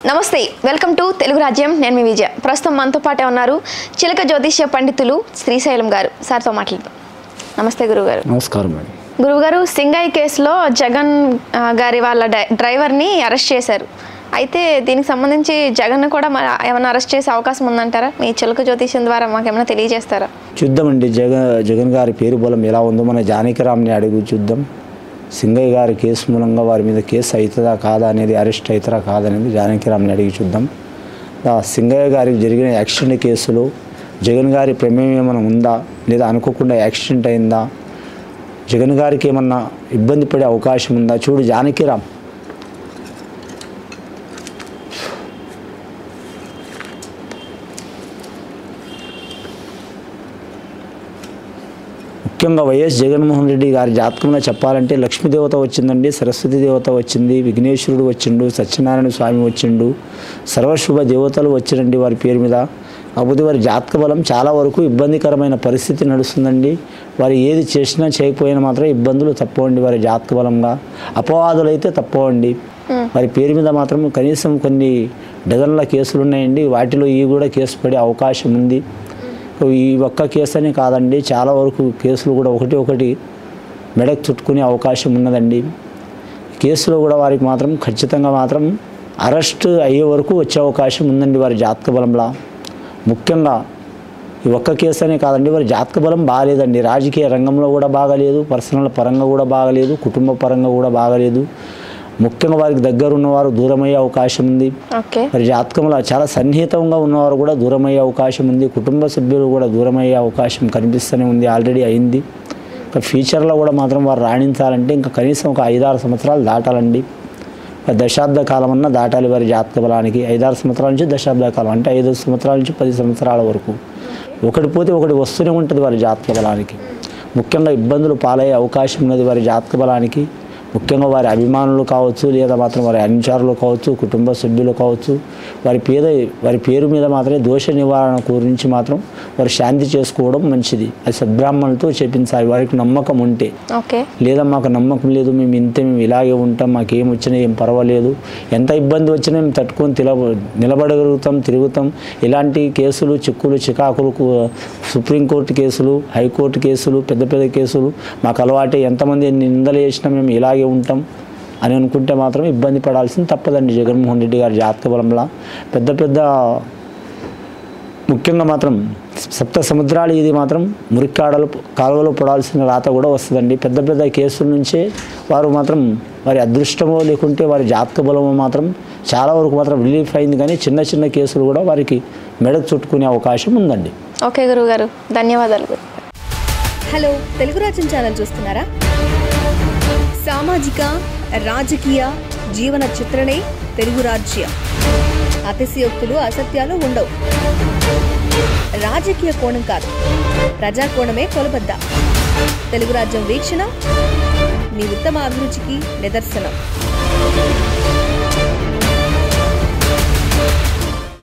నమస్తే, welcome to Telugu రాజ్యం. నేను మీ విజయ. ప్రస్తుతం మనతో పాటే ఉన్నారు చిలక జ్యోతిష్య పండితులు శ్రీశైలం గారు. సార్తో మాట్లాడదాం. నమస్తే గురువుగారు. నమస్కారం మేడం. గురువుగారు, సింగయ్య కేసులో జగన్ గారి వాళ్ళ డ్రైవర్ని అరెస్ట్ చేశారు. అయితే దీనికి సంబంధించి జగన్ కూడా ఏమైనా అరెస్ట్ చేసే అవకాశం ఉందంటారా? మీ చిలక జ్యోతిష్యం ద్వారా మాకు ఏమైనా తెలియజేస్తారా? చూద్దామండి. జగన్ గారి పేరు బలం ఎలా ఉందో మన జానకిరామ్ని అడుగు చూద్దాం. సింగయ్య గారి కేసు మూలంగా వారి మీద కేసు అవుతుందా కాదా అనేది, అరెస్ట్ అవుతారా కాదనేది జానకిరామ్ని అడిగి చూద్దాం. సింగయ్య గారికి జరిగిన యాక్సిడెంట్ కేసులో జగన్ గారి ప్రమేయం ఏమైనా ఉందా, లేదా అనుకోకుండా యాక్సిడెంట్ అయిందా, జగన్ గారికి ఏమన్నా ఇబ్బంది పడే అవకాశం ఉందా? చూడు జానకిరామ్. ముఖ్యంగా వైఎస్ జగన్మోహన్ రెడ్డి గారి జాతకంలో చెప్పాలంటే లక్ష్మీదేవత వచ్చిందండి, సరస్వతి దేవత వచ్చింది, విఘ్నేశ్వరుడు వచ్చిండు, సత్యనారాయణ స్వామి వచ్చిండు, సర్వశుభ దేవతలు వచ్చిరండి వారి పేరు మీద. కాకపోతే వారి జాతక బలం చాలా వరకు ఇబ్బందికరమైన పరిస్థితి నడుస్తుందండి. వారు ఏది చేసినా చేయకపోయినా మాత్రం ఇబ్బందులు తప్పవండి. వారి జాతక బలంగా అపవాదులు అయితే తప్పవండి. వారి పేరు మీద మాత్రం కనీసం కొన్ని డజన్ల కేసులు ఉన్నాయండి. వాటిలో ఈ కూడా కేసు పడే అవకాశం ఉంది. ఈ ఒక్క కేసు అని కాదండి, చాలా వరకు కేసులు కూడా ఒకటి మెడకు చుట్టుకునే అవకాశం ఉన్నదండి. కేసులో కూడా వారికి మాత్రం ఖచ్చితంగా మాత్రం అరెస్ట్ అయ్యే వరకు వచ్చే అవకాశం ఉందండి వారి జాతక బలంలా. ముఖ్యంగా ఈ ఒక్క కేసు అనే కాదండి, వారి జాతక బలం బాగాలేదండి. రాజకీయ రంగంలో కూడా బాగాలేదు, పర్సనల్ పరంగా కూడా బాగాలేదు, కుటుంబ పరంగా కూడా బాగాలేదు. ముఖ్యంగా వారికి దగ్గర ఉన్నవారు దూరమయ్యే అవకాశం ఉంది. మరి జాతకంలో చాలా సన్నిహితంగా ఉన్నవారు కూడా దూరమయ్యే అవకాశం ఉంది. కుటుంబ సభ్యులు కూడా దూరమయ్యే అవకాశం కనిపిస్తూనే ఉంది, ఆల్రెడీ అయింది. ఇంకా ఫ్యూచర్లో కూడా మాత్రం వారు రాణించాలంటే ఇంకా కనీసం ఒక 5-6 సంవత్సరాలు దాటాలండి. దశాబ్ద కాలం అన్నా దాటాలి వారి జాతక బలానికి. 5-6 సంవత్సరాల నుంచి దశాబ్ద కాలం అంటే 5 సంవత్సరాల నుంచి 10 సంవత్సరాల వరకు ఒకటి పోతే ఒకటి వస్తూనే ఉంటుంది వారి జాతక బలానికి. ముఖ్యంగా ఇబ్బందులు పాలయ్యే అవకాశం ఉన్నది వారి జాతక బలానికి. ముఖ్యంగా వారి అభిమానులు కావచ్చు, లేదా మాత్రం వారి అనుచరులు కావచ్చు, కుటుంబ సభ్యులు కావచ్చు, వారి పేరు మీద మాత్రమే దోష నివారణ గురించి మాత్రం వారు శాంతి చేసుకోవడం మంచిది. అది సద్బ్రాహ్మణులతో చేపించాలి వారికి నమ్మకం ఉంటే. లేదా మాకు నమ్మకం లేదు, మేము ఇలాగే ఉంటాం, మాకేం వచ్చినా ఏం పర్వాలేదు, ఎంత ఇబ్బంది వచ్చినా మేము తట్టుకొని నిలబడగలుగుతాం, తిరుగుతాం. ఇలాంటి కేసులు, చిక్కులు, చికాకులు, సుప్రీంకోర్టు కేసులు, హైకోర్టు కేసులు, పెద్ద కేసులు మాకు అలవాటే, ఎంతమంది నిందలు చేసినా మేము ఇలాగే ఉంటాం అని అనుకుంటే మాత్రం ఇబ్బంది పడాల్సింది తప్పదండి. జగన్మోహన్ రెడ్డి గారి జాతక బలంలా పెద్ద ముఖ్యంగా మాత్రం సప్త సముద్రాలు ఇది మాత్రం కాలువలో పడాల్సిన రాత కూడా వస్తుందండి. పెద్ద కేసుల నుంచే వారు మాత్రం వారి అదృష్టమో లేకుంటే వారి జాతక బలమో మాత్రం చాలా వరకు మాత్రం రిలీఫ్ అయింది. కానీ చిన్న కేసులు కూడా వారికి మెడకు చుట్టుకునే అవకాశం ఉందండి. ఓకే గురువు గారు, ధన్యవాదాలు. హలో, తెలుగు రాజ్యం ఛానల్ చూస్తున్నారా? సామాజిక, రాజకీయ, జీవన చిత్రణే తెలుగు రాజ్యం. అతిశయోక్తులు, అసత్యాలు ఉండవు. రాజకీయ కోణం కాదు, ప్రజా కోణమే కొలబద్ద. తెలుగు రాజ్యం వీక్షణ మీ ఉత్తమ అభిరుచికి నిదర్శనం.